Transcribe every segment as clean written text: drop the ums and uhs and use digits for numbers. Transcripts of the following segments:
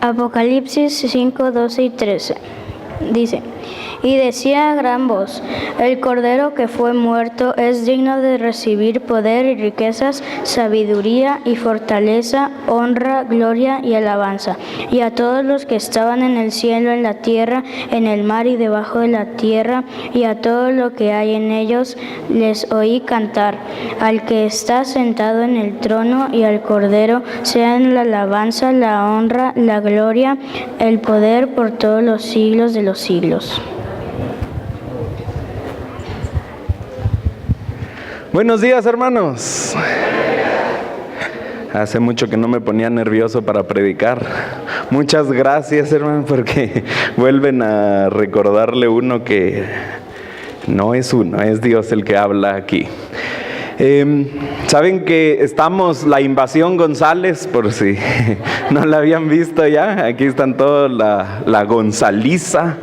Apocalipsis 5, 12 y 13. Dice: y decía a gran voz: el Cordero que fue muerto es digno de recibir poder y riquezas, sabiduría y fortaleza, honra, gloria y alabanza. Y a todos los que estaban en el cielo, en la tierra, en el mar y debajo de la tierra, y a todo lo que hay en ellos, les oí cantar: al que está sentado en el trono y al Cordero sean la alabanza, la honra, la gloria, el poder por todos los siglos de los siglos. Buenos días, hermanos. Hace mucho que no me ponía nervioso para predicar. Muchas gracias, hermano, porque vuelven a recordarle uno que no es uno, es Dios el que habla aquí. Saben que estamos la Invasión González, por si no la habían visto ya. Aquí están todos la Gonzaliza,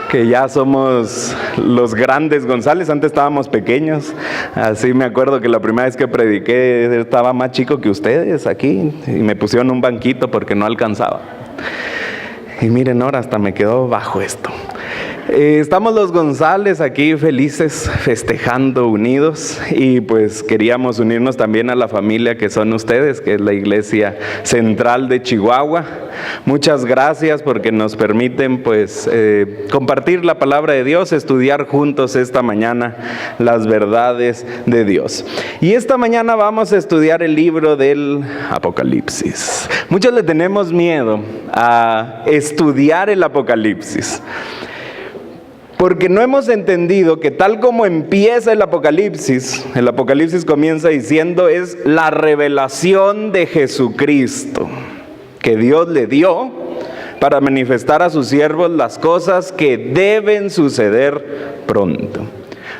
que ya somos los grandes González. Antes estábamos pequeños. Así me acuerdo que la primera vez que prediqué estaba más chico que ustedes aquí, y me pusieron un banquito porque no alcanzaba. Y miren, ahora hasta me quedó bajo esto. Estamos los González aquí felices, festejando, unidos, y pues queríamos unirnos también a la familia que son ustedes, que es la Iglesia Central de Chihuahua. Muchas gracias porque nos permiten pues compartir la palabra de Dios, estudiar juntos esta mañana las verdades de Dios. Y esta mañana vamos a estudiar el libro del Apocalipsis. Muchos le tenemos miedo a estudiar el Apocalipsis, porque no hemos entendido que tal como empieza el Apocalipsis comienza diciendo es la revelación de Jesucristo, que Dios le dio para manifestar a sus siervos las cosas que deben suceder pronto.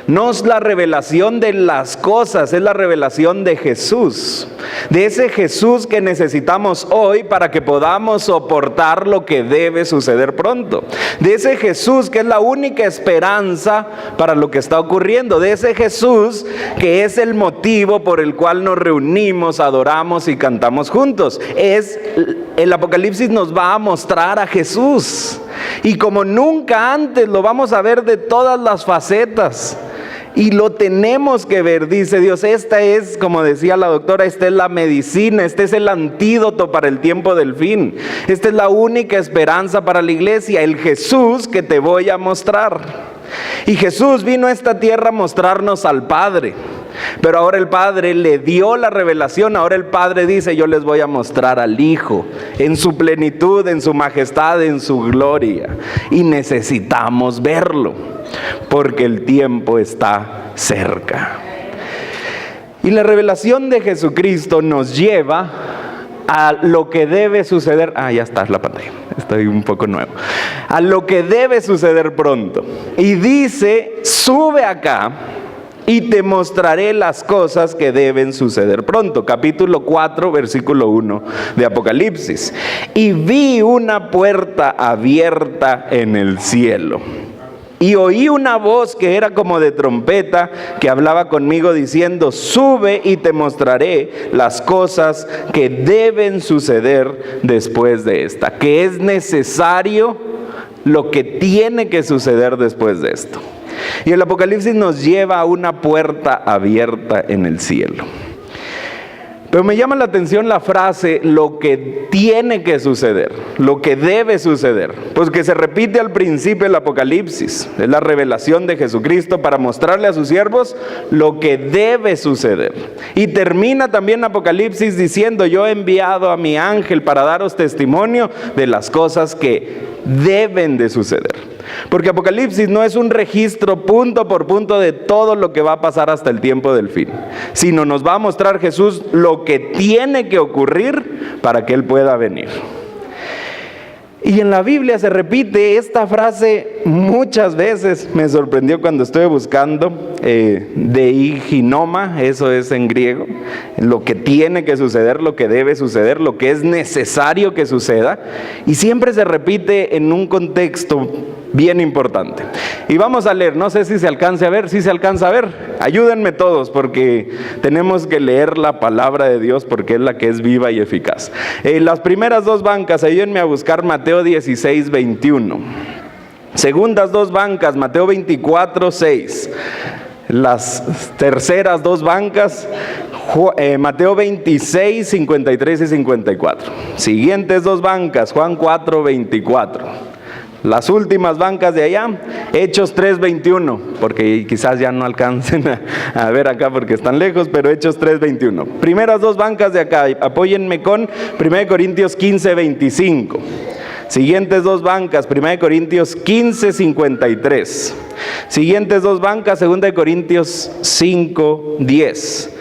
No es la revelación de las cosas, es la revelación de Jesús. De ese Jesús que necesitamos hoy para que podamos soportar lo que debe suceder pronto. De ese Jesús que es la única esperanza para lo que está ocurriendo. De ese Jesús que es el motivo por el cual nos reunimos, adoramos y cantamos juntos. El Apocalipsis nos va a mostrar a Jesús. Y como nunca antes lo vamos a ver de todas las facetas. Y lo tenemos que ver, dice Dios. Esta es, como decía la doctora, esta es la medicina, este es el antídoto para el tiempo del fin. Esta es la única esperanza para la iglesia, el Jesús que te voy a mostrar. Y Jesús vino a esta tierra a mostrarnos al Padre. Pero ahora el Padre le dio la revelación. Ahora el Padre dice: yo les voy a mostrar al Hijo en su plenitud, en su majestad, en su gloria. Y necesitamos verlo, porque el tiempo está cerca. Y la revelación de Jesucristo nos lleva a lo que debe suceder. Ya está la pantalla, estoy un poco nuevo. A lo que debe suceder pronto. Y dice: sube acá y te mostraré las cosas que deben suceder pronto. Capítulo 4, versículo 1 de Apocalipsis. Y vi una puerta abierta en el cielo. Y oí una voz que era como de trompeta, que hablaba conmigo diciendo: sube y te mostraré las cosas que deben suceder después de esta. Que es necesario lo que tiene que suceder después de esto. Y el Apocalipsis nos lleva a una puerta abierta en el cielo. Pero me llama la atención la frase: lo que tiene que suceder, lo que debe suceder. Pues que se repite al principio del Apocalipsis. Es la revelación de Jesucristo para mostrarle a sus siervos lo que debe suceder. Y termina también Apocalipsis diciendo: yo he enviado a mi ángel para daros testimonio de las cosas que deben de suceder. Porque Apocalipsis no es un registro punto por punto de todo lo que va a pasar hasta el tiempo del fin, sino nos va a mostrar Jesús lo que tiene que ocurrir para que Él pueda venir. Y en la Biblia se repite esta frase muchas veces. Me sorprendió cuando estuve buscando deiginoma, eso es en griego, lo que tiene que suceder, lo que debe suceder, lo que es necesario que suceda. Y siempre se repite en un contexto bien importante. Y vamos a leer, no sé si se alcance a ver, si se alcanza a ver, ayúdenme todos porque tenemos que leer la palabra de Dios porque es la que es viva y eficaz. Las primeras dos bancas, ayúdenme a buscar Mateo 16, 21. Segundas dos bancas, Mateo 24, 6. Las terceras dos bancas, Mateo 26, 53 y 54. Siguientes dos bancas, Juan 4, 24. Las últimas bancas de allá, Hechos 3, 21, porque quizás ya no alcancen a ver acá porque están lejos, pero Hechos 3, 21. Primeras dos bancas de acá, apóyenme con 1 Corintios 15, 25. Siguientes dos bancas, 1 Corintios 15, 53. Siguientes dos bancas, 2 Corintios 5, 10.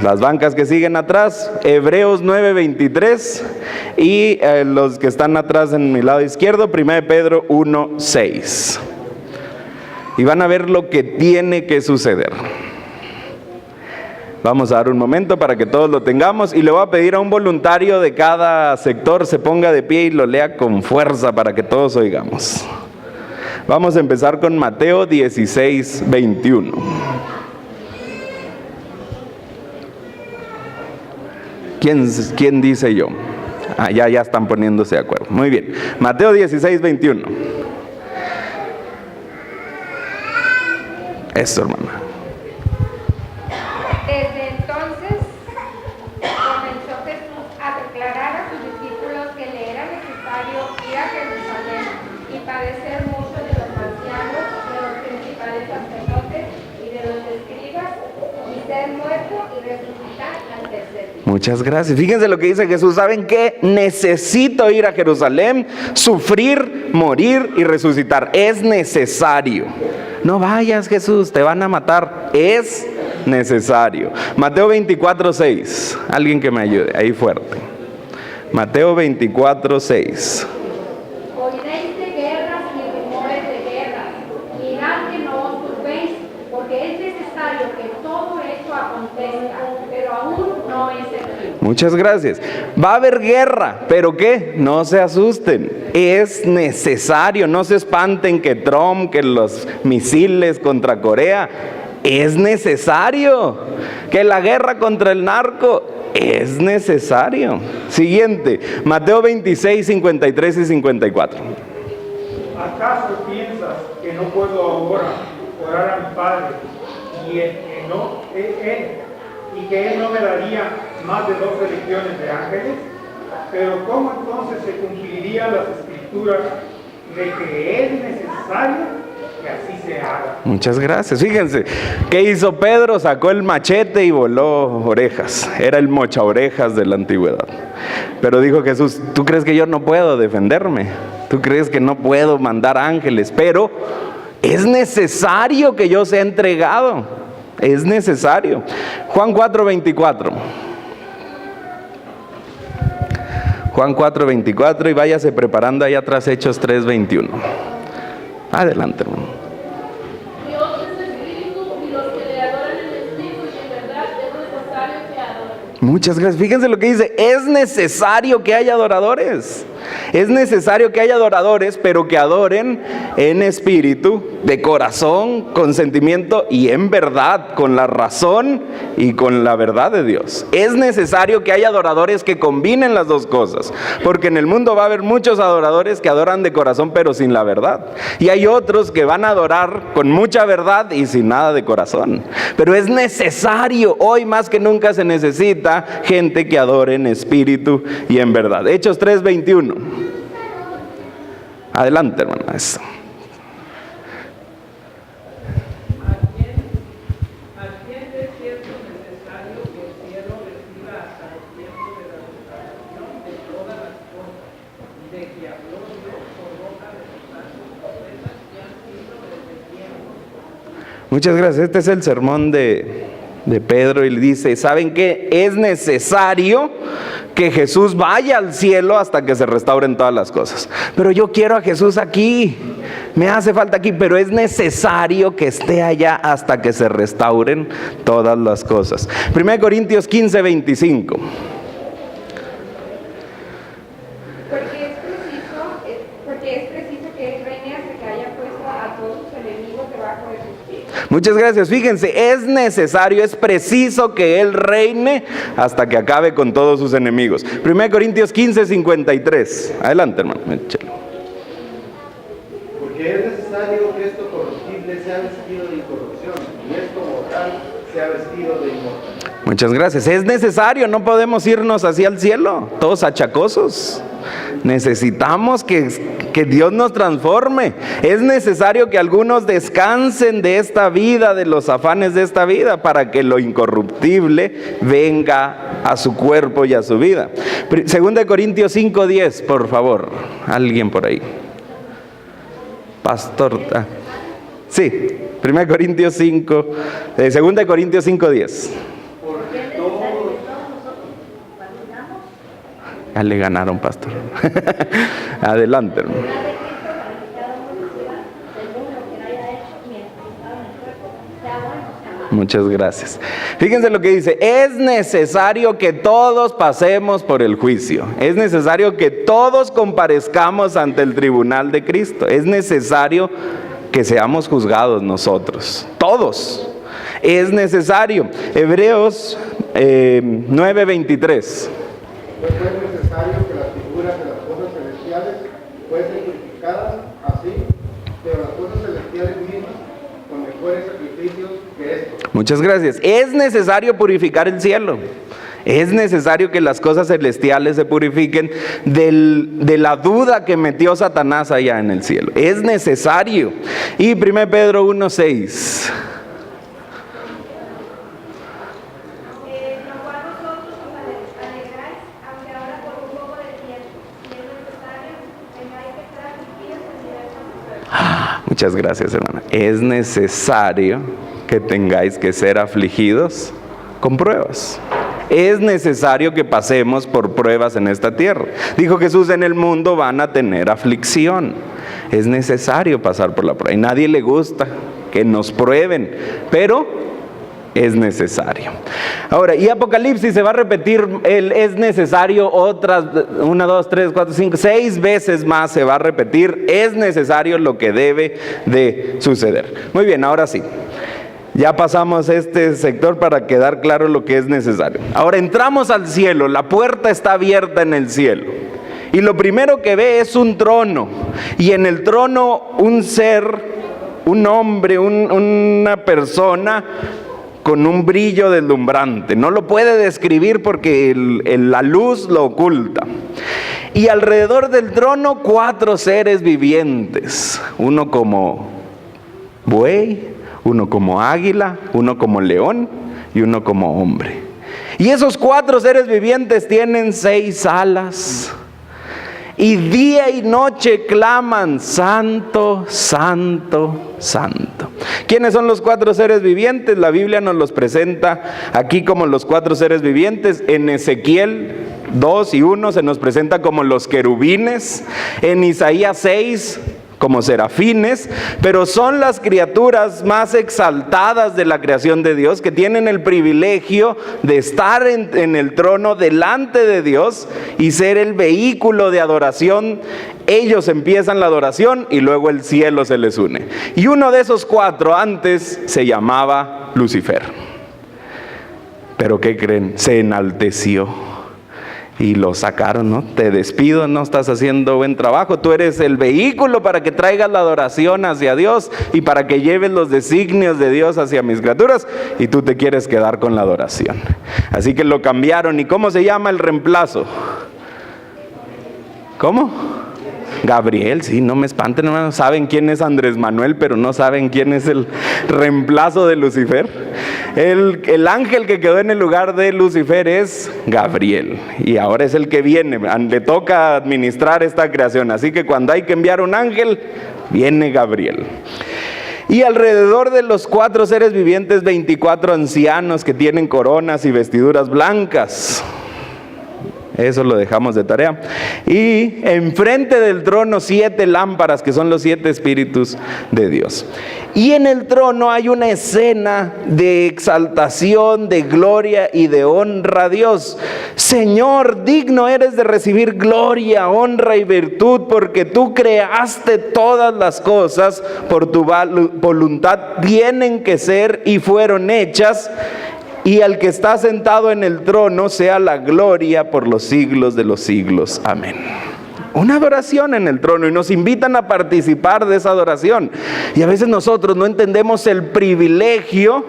Las bancas que siguen atrás, Hebreos 9, 23. Y los que están atrás en mi lado izquierdo, 1 Pedro 1, 6. Y van a ver lo que tiene que suceder. Vamos a dar un momento para que todos lo tengamos y le voy a pedir a un voluntario de cada sector se ponga de pie y lo lea con fuerza para que todos oigamos. Vamos a empezar con Mateo 16, 21. ¿Quién dice yo? Ya están poniéndose de acuerdo. Muy bien. Mateo 16, 21. Eso, hermana. Desde entonces comenzó Jesús a declarar a sus discípulos que le era necesario ir a Jerusalén y padecer mucho de los ancianos, de los principales sacerdotes y de los escribas, y ser muerto y resucitar al tercer día. Muchas gracias. Fíjense lo que dice Jesús. ¿Saben qué? Necesito ir a Jerusalén, sufrir, morir y resucitar. Es necesario. No vayas, Jesús, te van a matar. Es necesario. Mateo 24, 6. Alguien que me ayude, ahí fuerte. Mateo 24, 6. Oiréis de guerras y rumores de guerras. Mirad que no os turbéis, porque es necesario que todo esto acontezca, pero aún no es el fin. Muchas gracias. Va a haber guerra, pero ¿qué? No se asusten. Es necesario, no se espanten que Trump, que los misiles contra Corea. Es necesario. Que la guerra contra el narco. Es necesario. Siguiente, Mateo 26, 53 y 54. ¿Acaso piensas que no puedo ahora orar a mi Padre y que Él no me daría más de 12 legiones de ángeles? Pero ¿cómo entonces se cumplirían las escrituras de que es necesario que así se haga? Muchas gracias. Fíjense, ¿qué hizo Pedro? Sacó el machete y voló orejas. Era el mocha orejas de la antigüedad. Pero dijo Jesús, ¿tú crees que yo no puedo defenderme? ¿Tú crees que no puedo mandar ángeles? Pero es necesario que yo sea entregado. Es necesario. Juan 4, 24. Juan 4, 24 y váyase preparando allá atrás Hechos 3, 21. Adelante, hermano. Dios es espíritu y los que le adoran en espíritu y en verdad es necesario que adoren. Muchas gracias. Fíjense lo que dice, es necesario que haya adoradores. Es necesario que haya adoradores, pero que adoren en espíritu, de corazón, con sentimiento y en verdad, con la razón y con la verdad de Dios. Es necesario que haya adoradores que combinen las dos cosas, porque en el mundo va a haber muchos adoradores que adoran de corazón pero sin la verdad. Y hay otros que van a adorar con mucha verdad y sin nada de corazón. Pero es necesario, hoy más que nunca se necesita gente que adore en espíritu y en verdad. Hechos 3, 21. Adelante, hermana. Eso. Muchas gracias. Este es el sermón de Pedro y le dice, ¿saben qué? Es necesario que Jesús vaya al cielo hasta que se restauren todas las cosas. Pero yo quiero a Jesús aquí, me hace falta aquí, pero es necesario que esté allá hasta que se restauren todas las cosas. 1 Corintios 15, 25. Porque es preciso que que reine hasta que haya puesto a todos sus enemigos debajo de sus pies. Muchas gracias. Fíjense, es necesario, es preciso que Él reine hasta que acabe con todos sus enemigos. 1 Corintios 15, 53. Adelante, hermano. Porque es necesario que esto corruptible sea vestido de incorrupción y esto mortal sea vestido de inmortalidad. Muchas gracias. Es necesario, no podemos irnos hacia el cielo, todos achacosos. Necesitamos que Dios nos transforme. Es necesario que algunos descansen de esta vida, de los afanes de esta vida, para que lo incorruptible venga a su cuerpo y a su vida. 2 Corintios 5:10, por favor. Alguien por ahí. Pastor. Sí, 1 Corintios 5, 2 Corintios 5:10. Ya le ganaron, pastor. Adelante, hermano. Muchas gracias. Fíjense lo que dice: es necesario que todos pasemos por el juicio. Es necesario que todos comparezcamos ante el tribunal de Cristo. Es necesario que seamos juzgados nosotros. Todos. Es necesario. Hebreos 9:23. Pues es necesario que las figuras de las cosas celestiales fuesen purificadas así, pero las cosas celestiales mismas con mejores sacrificios que estos. Muchas gracias. Es necesario purificar el cielo. Es necesario que las cosas celestiales se purifiquen de la duda que metió Satanás allá en el cielo. Es necesario. Y 1 Pedro 1:6. Muchas gracias, hermana. Es necesario que tengáis que ser afligidos con pruebas. Es necesario que pasemos por pruebas en esta tierra. Dijo Jesús: en el mundo van a tener aflicción. Es necesario pasar por la prueba. Y a nadie le gusta que nos prueben, pero es necesario. Ahora, y Apocalipsis se va a repetir el es necesario otras 1, 2, 3, 4, 5, 6 veces más se va a repetir. Es necesario lo que debe de suceder. Muy bien, ahora sí. Ya pasamos este sector para quedar claro lo que es necesario. Ahora entramos al cielo, la puerta está abierta en el cielo. Y lo primero que ve es un trono. Y en el trono un ser, un hombre, una persona con un brillo deslumbrante. No lo puede describir porque la luz lo oculta. Y alrededor del trono 4 seres vivientes. Uno como buey, uno como águila, uno como león y uno como hombre. Y esos 4 seres vivientes tienen 6 alas. Y día y noche claman: santo, santo, santo. ¿Quiénes son los 4 seres vivientes? La Biblia nos los presenta aquí como los 4 seres vivientes. En Ezequiel 2:1 se nos presenta como los querubines. En Isaías 6 como serafines, pero son las criaturas más exaltadas de la creación de Dios, que tienen el privilegio de estar en el trono delante de Dios y ser el vehículo de adoración. Ellos empiezan la adoración y luego el cielo se les une. Y uno de esos 4 antes se llamaba Lucifer. Pero ¿qué creen? Se enalteció. Y lo sacaron, ¿no? Te despido, no estás haciendo buen trabajo. Tú eres el vehículo para que traigas la adoración hacia Dios y para que lleves los designios de Dios hacia mis criaturas, y tú te quieres quedar con la adoración. Así que lo cambiaron. ¿Y cómo se llama el reemplazo? ¿Cómo? Gabriel, sí, no me espanten, hermanos. Saben quién es Andrés Manuel, pero no saben quién es el reemplazo de Lucifer. El ángel que quedó en el lugar de Lucifer es Gabriel. Y ahora es el que viene, le toca administrar esta creación. Así que cuando hay que enviar un ángel, viene Gabriel. Y alrededor de los 4 seres vivientes, 24 ancianos que tienen coronas y vestiduras blancas. Eso lo dejamos de tarea. Y enfrente del trono 7 lámparas, que son los 7 espíritus de Dios. Y en el trono hay una escena de exaltación, de gloria y de honra a Dios. Señor, digno eres de recibir gloria, honra y virtud, porque tú creaste todas las cosas, por tu voluntad tienen que ser y fueron hechas. Y al que está sentado en el trono sea la gloria por los siglos de los siglos. Amén. Una adoración en el trono, y nos invitan a participar de esa adoración. Y a veces nosotros no entendemos el privilegio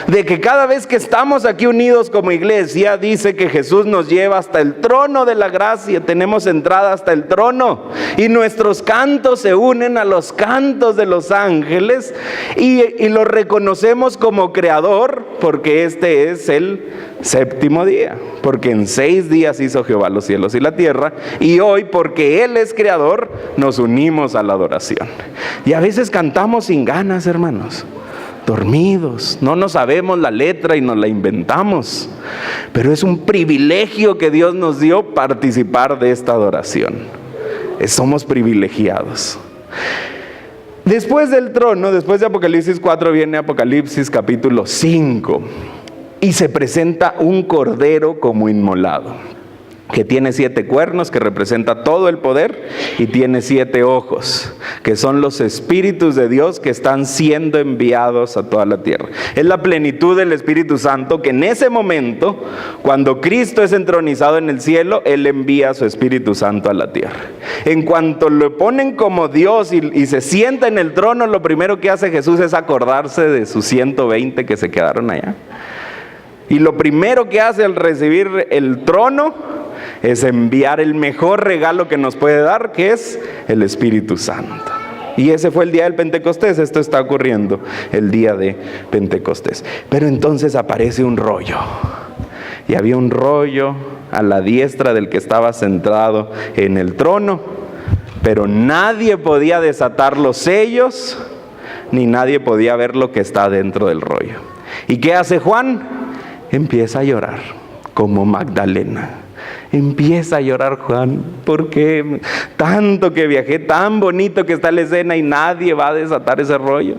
de que cada vez que estamos aquí unidos como iglesia, dice que Jesús nos lleva hasta el trono de la gracia. Tenemos entrada hasta el trono, y nuestros cantos se unen a los cantos de los ángeles, y lo reconocemos como creador, porque este es el séptimo día, porque en 6 días hizo Jehová los cielos y la tierra, y hoy, porque Él es creador, nos unimos a la adoración. Y a veces cantamos sin ganas, hermanos, dormidos, no nos sabemos la letra y nos la inventamos, pero es un privilegio que Dios nos dio participar de esta adoración. Somos privilegiados. Después del trono, después de Apocalipsis 4, viene Apocalipsis capítulo 5. Y se presenta un cordero como inmolado, que tiene 7 cuernos, que representa todo el poder, y tiene 7 ojos, que son los espíritus de Dios que están siendo enviados a toda la tierra. Es la plenitud del Espíritu Santo, que en ese momento, cuando Cristo es entronizado en el cielo, Él envía a su Espíritu Santo a la tierra. En cuanto lo ponen como Dios y se sienta en el trono, lo primero que hace Jesús es acordarse de sus 120 que se quedaron allá. Y lo primero que hace al recibir el trono es enviar el mejor regalo que nos puede dar, que es el Espíritu Santo. Y ese fue el día del Pentecostés. Esto está ocurriendo el día de Pentecostés. Pero entonces aparece un rollo. Y había un rollo a la diestra del que estaba sentado en el trono, pero nadie podía desatar los sellos, ni nadie podía ver lo que está dentro del rollo. ¿Y qué hace Juan? Empieza a llorar como Magdalena. Empieza a llorar Juan, porque tanto que viajé, tan bonito que está la escena, y nadie va a desatar ese rollo.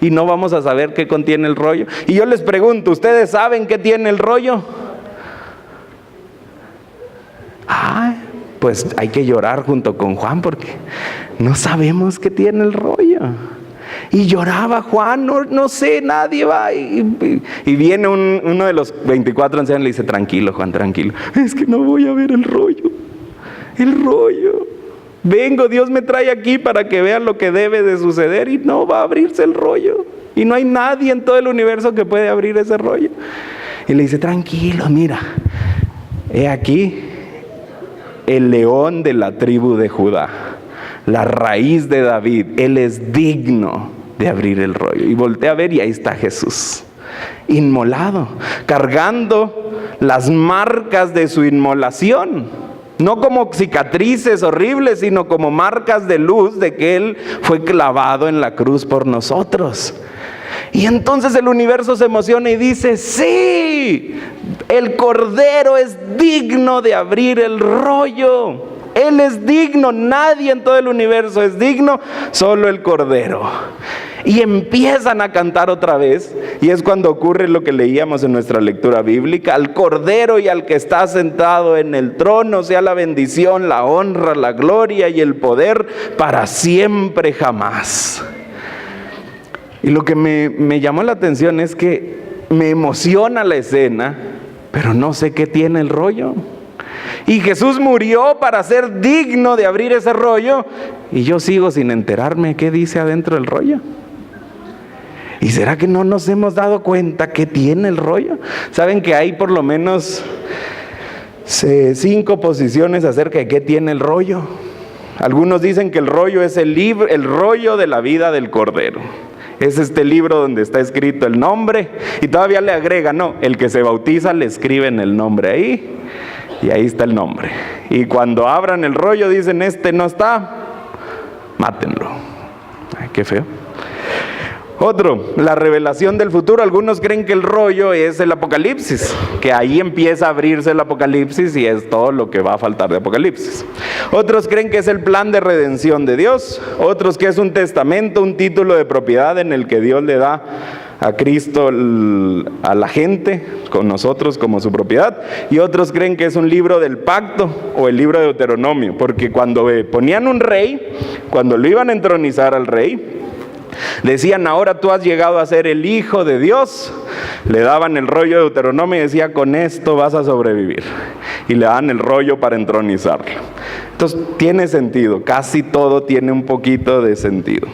Y no vamos a saber qué contiene el rollo. Y yo les pregunto, ¿ustedes saben qué tiene el rollo? Pues hay que llorar junto con Juan, porque no sabemos qué tiene el rollo. Y lloraba Juan, no sé, nadie va. Y viene uno de los 24 ancianos y le dice: tranquilo Juan, tranquilo, es que no voy a ver el rollo. Vengo, Dios me trae aquí para que vean lo que debe de suceder, y no va a abrirse el rollo. Y no hay nadie en todo el universo que puede abrir ese rollo. Y le dice: tranquilo, mira, he aquí el león de la tribu de Judá, la raíz de David. Él es digno de abrir el rollo. Y voltea a ver, y ahí está Jesús, inmolado, cargando las marcas de su inmolación, no como cicatrices horribles, sino como marcas de luz de que Él fue clavado en la cruz por nosotros. Y entonces el universo se emociona y dice: sí, el Cordero es digno de abrir el rollo. Él es digno, nadie en todo el universo es digno, solo el Cordero. Y empiezan a cantar otra vez, y es cuando ocurre lo que leíamos en nuestra lectura bíblica: al Cordero y al que está sentado en el trono sea la bendición, la honra, la gloria y el poder para siempre jamás. Y lo que me llamó la atención es que me emociona la escena, pero no sé qué tiene el rollo. Y Jesús murió para ser digno de abrir ese rollo, y yo sigo sin enterarme qué dice adentro del rollo. ¿Y será que no nos hemos dado cuenta qué tiene el rollo? Saben que hay por lo menos 5 posiciones acerca de qué tiene el rollo. Algunos dicen que el rollo es el rollo de la vida del Cordero. Es este libro donde está escrito el nombre, y todavía le agrega: no, el que se bautiza le escriben el nombre ahí, y ahí está el nombre. Y cuando abran el rollo dicen: este no está, mátenlo. Ay, qué feo. Otro, la revelación del futuro. Algunos creen que el rollo es el Apocalipsis, que ahí empieza a abrirse el Apocalipsis y es todo lo que va a faltar de Apocalipsis. Otros creen que es el plan de redención de Dios. Otros que es un testamento, un título de propiedad en el que Dios le da a Cristo a la gente, con nosotros como su propiedad. Y otros creen que es un libro del pacto o el libro de Deuteronomio, porque cuando ponían un rey, cuando lo iban a entronizar al rey, decían: ahora tú has llegado a ser el Hijo de Dios. Le daban el rollo de Deuteronomio y decía: con esto vas a sobrevivir. Y le daban el rollo para entronizarlo. Entonces tiene sentido, casi todo tiene un poquito de sentido,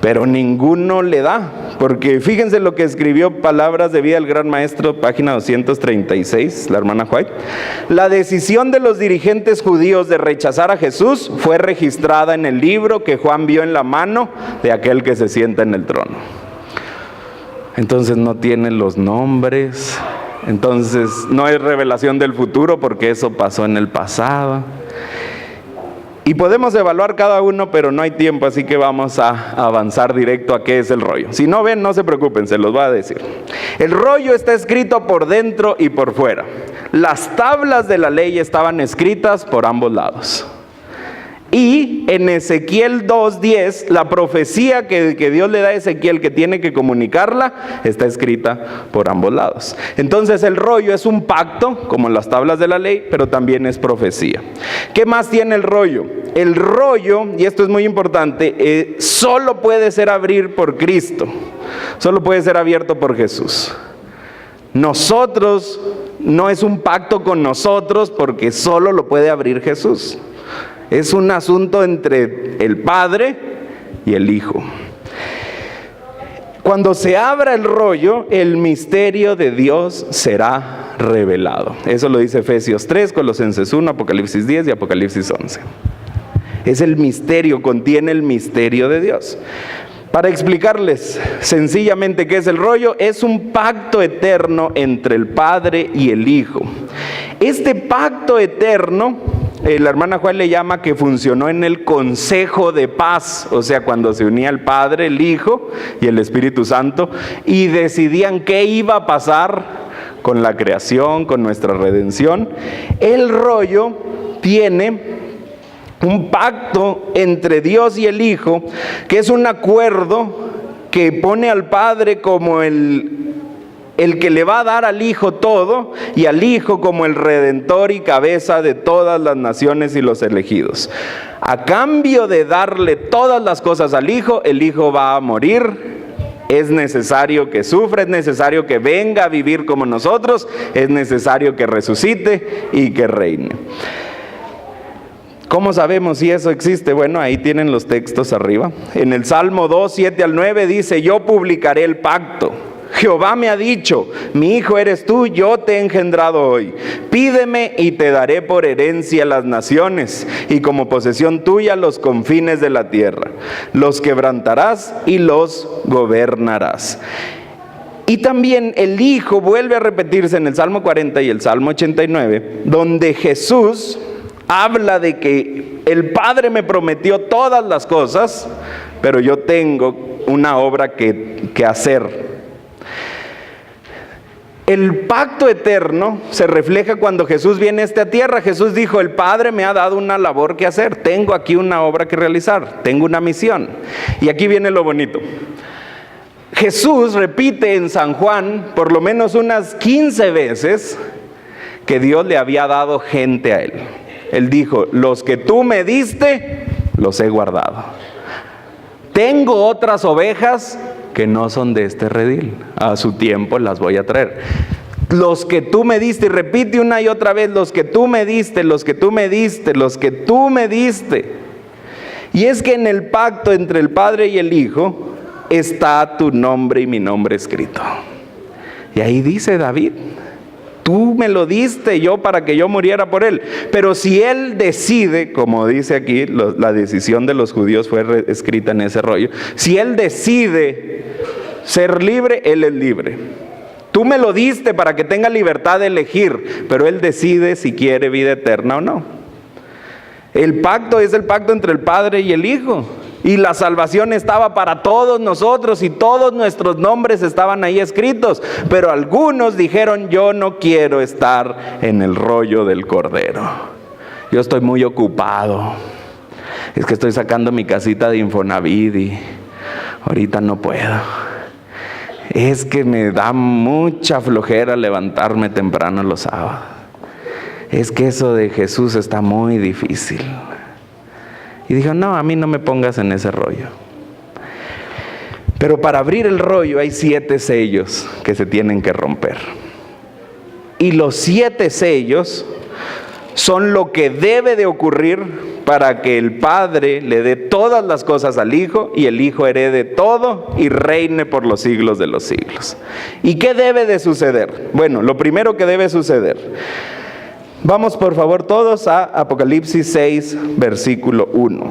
pero ninguno le da, porque fíjense lo que escribió Palabras de Vida del Gran Maestro, página 236, la hermana White. La decisión de los dirigentes judíos de rechazar a Jesús fue registrada en el libro que Juan vio en la mano de aquel que se sienta en el trono. Entonces no tiene los nombres, entonces no es revelación del futuro porque eso pasó en el pasado. Y podemos evaluar cada uno, pero no hay tiempo, así que vamos a avanzar directo a qué es el rollo. Si no ven, no se preocupen, se los voy a decir. El rollo está escrito por dentro y por fuera. Las tablas de la ley estaban escritas por ambos lados. Y en Ezequiel 2:10, la profecía que Dios le da a Ezequiel, que tiene que comunicarla, está escrita por ambos lados. Entonces el rollo es un pacto, como las tablas de la ley, pero también es profecía. ¿Qué más tiene el rollo? El rollo, y esto es muy importante, solo puede ser abrir por Cristo, solo puede ser abierto por Jesús. Nosotros, no es un pacto con nosotros porque solo lo puede abrir Jesús. Es un asunto entre el Padre y el Hijo. Cuando se abra el rollo, el misterio de Dios será revelado. Eso lo dice Efesios 3, Colosenses 1, Apocalipsis 10 y Apocalipsis 11. Es el misterio, contiene el misterio de Dios. Para explicarles sencillamente qué es el rollo, es un pacto eterno entre el Padre y el Hijo. Este pacto eterno, la hermana Juan le llama que funcionó en el consejo de paz, o sea, cuando se unía el Padre, el Hijo y el Espíritu Santo y decidían qué iba a pasar con la creación, con nuestra redención. El rollo tiene un pacto entre Dios y el Hijo, que es un acuerdo que pone al Padre como el que le va a dar al Hijo todo, y al Hijo como el Redentor y cabeza de todas las naciones y los elegidos. A cambio de darle todas las cosas al Hijo, el Hijo va a morir. Es necesario que sufra, es necesario que venga a vivir como nosotros, es necesario que resucite y que reine. ¿Cómo sabemos si eso existe? Bueno, ahí tienen los textos arriba. En el Salmo 2, 7 al 9 dice: yo publicaré el pacto. Jehová me ha dicho: mi hijo eres tú, yo te he engendrado hoy. Pídeme y te daré por herencia las naciones, y como posesión tuya los confines de la tierra. Los quebrantarás y los gobernarás. Y también el Hijo vuelve a repetirse en el Salmo 40 y el Salmo 89, donde Jesús habla de que el Padre me prometió todas las cosas, pero yo tengo una obra que hacer. El pacto eterno se refleja cuando Jesús viene a esta tierra. Jesús dijo: el Padre me ha dado una labor que hacer, tengo aquí una obra que realizar, tengo una misión. Y aquí viene lo bonito. Jesús repite en San Juan por lo menos unas 15 veces que Dios le había dado gente a él. Él dijo: los que tú me diste, los he guardado. Tengo otras ovejas que no son de este redil. A su tiempo las voy a traer. Los que tú me diste, y repite una y otra vez: los que tú me diste, los que tú me diste, los que tú me diste. Y es que en el pacto entre el Padre y el Hijo está tu nombre y mi nombre escrito. Y ahí dice David: tú me lo diste yo para que yo muriera por él. Pero si él decide, como dice aquí, la decisión de los judíos fue escrita en ese rollo. Si él decide ser libre, él es libre. Tú me lo diste para que tenga libertad de elegir, pero él decide si quiere vida eterna o no. El pacto es el pacto entre el Padre y el Hijo. y la salvación estaba para todos nosotros y todos nuestros nombres estaban ahí escritos, pero algunos dijeron: yo no quiero estar en el rollo del Cordero, yo estoy muy ocupado, es que estoy sacando mi casita de Infonavit y ahorita no puedo, es que me da mucha flojera levantarme temprano los sábados, es que eso de Jesús está muy difícil. Y dijo: no, a mí no me pongas en ese rollo. Pero para abrir el rollo hay 7 sellos que se tienen que romper. Y los 7 sellos son lo que debe de ocurrir para que el Padre le dé todas las cosas al Hijo y el Hijo herede todo y reine por los siglos de los siglos. ¿Y qué debe de suceder? Bueno, lo primero que debe suceder, vamos por favor todos a Apocalipsis 6, versículo 1.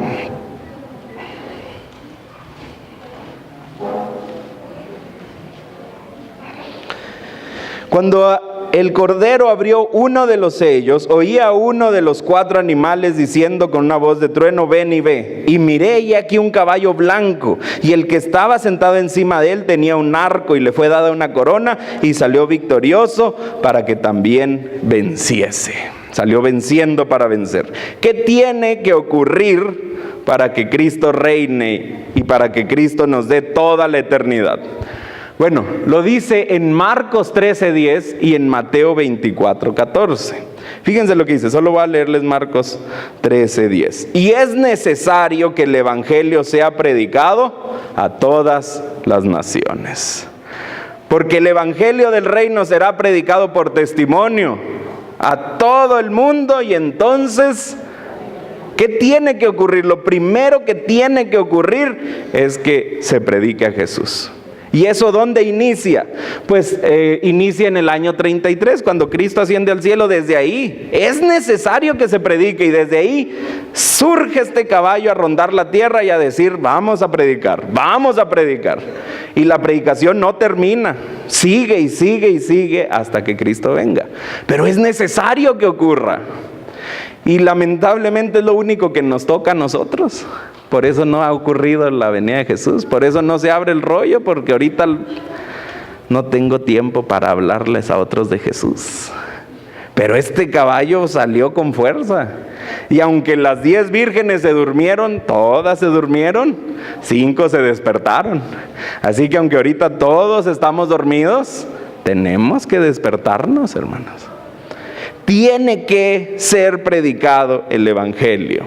Cuando el Cordero abrió uno de los sellos, oí a uno de los 4 animales diciendo con una voz de trueno: ven y ve. Y miré, y aquí un caballo blanco, y el que estaba sentado encima de él tenía un arco, y le fue dada una corona, y salió victorioso para que también venciese. Salió venciendo para vencer. ¿Qué tiene que ocurrir para que Cristo reine y para que Cristo nos dé toda la eternidad? Bueno, lo dice en Marcos 13:10 y en Mateo 24:14. Fíjense lo que dice, solo voy a leerles Marcos 13:10. Y es necesario que el Evangelio sea predicado a todas las naciones, porque el Evangelio del reino será predicado por testimonio a todo el mundo. Y entonces, ¿qué tiene que ocurrir? Lo primero que tiene que ocurrir es que se predique a Jesús. ¿Y eso dónde inicia? Pues inicia en el año 33, cuando Cristo asciende al cielo. Desde ahí es necesario que se predique, y desde ahí surge este caballo a rondar la tierra y a decir: vamos a predicar, vamos a predicar. Y la predicación no termina, sigue y sigue y sigue hasta que Cristo venga. Pero es necesario que ocurra. Y lamentablemente es lo único que nos toca a nosotros. Por eso no ha ocurrido la venida de Jesús, por eso no se abre el rollo, porque ahorita no tengo tiempo para hablarles a otros de Jesús. Pero este caballo salió con fuerza. Y aunque las 10 vírgenes se durmieron, todas se durmieron, 5 se despertaron. Así que aunque ahorita todos estamos dormidos, tenemos que despertarnos, hermanos. Tiene que ser predicado el Evangelio.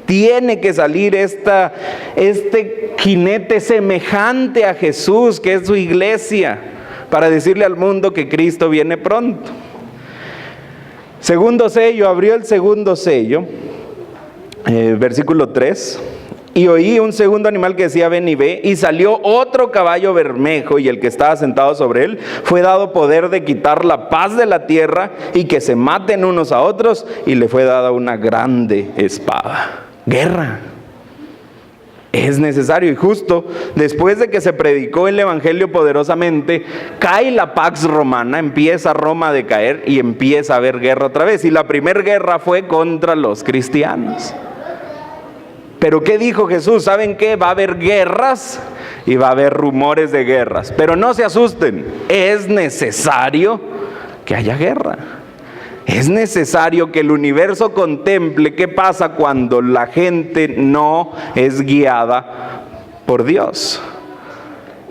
Tiene que salir este jinete semejante a Jesús, que es su iglesia, para decirle al mundo que Cristo viene pronto. Segundo sello, abrió el segundo sello, versículo 3. Y oí un segundo animal que decía: ven y ve. Y salió otro caballo bermejo, y el que estaba sentado sobre él fue dado poder de quitar la paz de la tierra y que se maten unos a otros, y le fue dada una grande espada. Guerra. Es necesario. Y justo después de que se predicó el Evangelio poderosamente, cae la Pax Romana, empieza Roma a decaer y empieza a haber guerra otra vez. Y la primera guerra fue contra los cristianos. Pero ¿qué dijo Jesús? ¿Saben qué? Va a haber guerras y va a haber rumores de guerras. Pero no se asusten, es necesario que haya guerra. Es necesario que el universo contemple qué pasa cuando la gente no es guiada por Dios.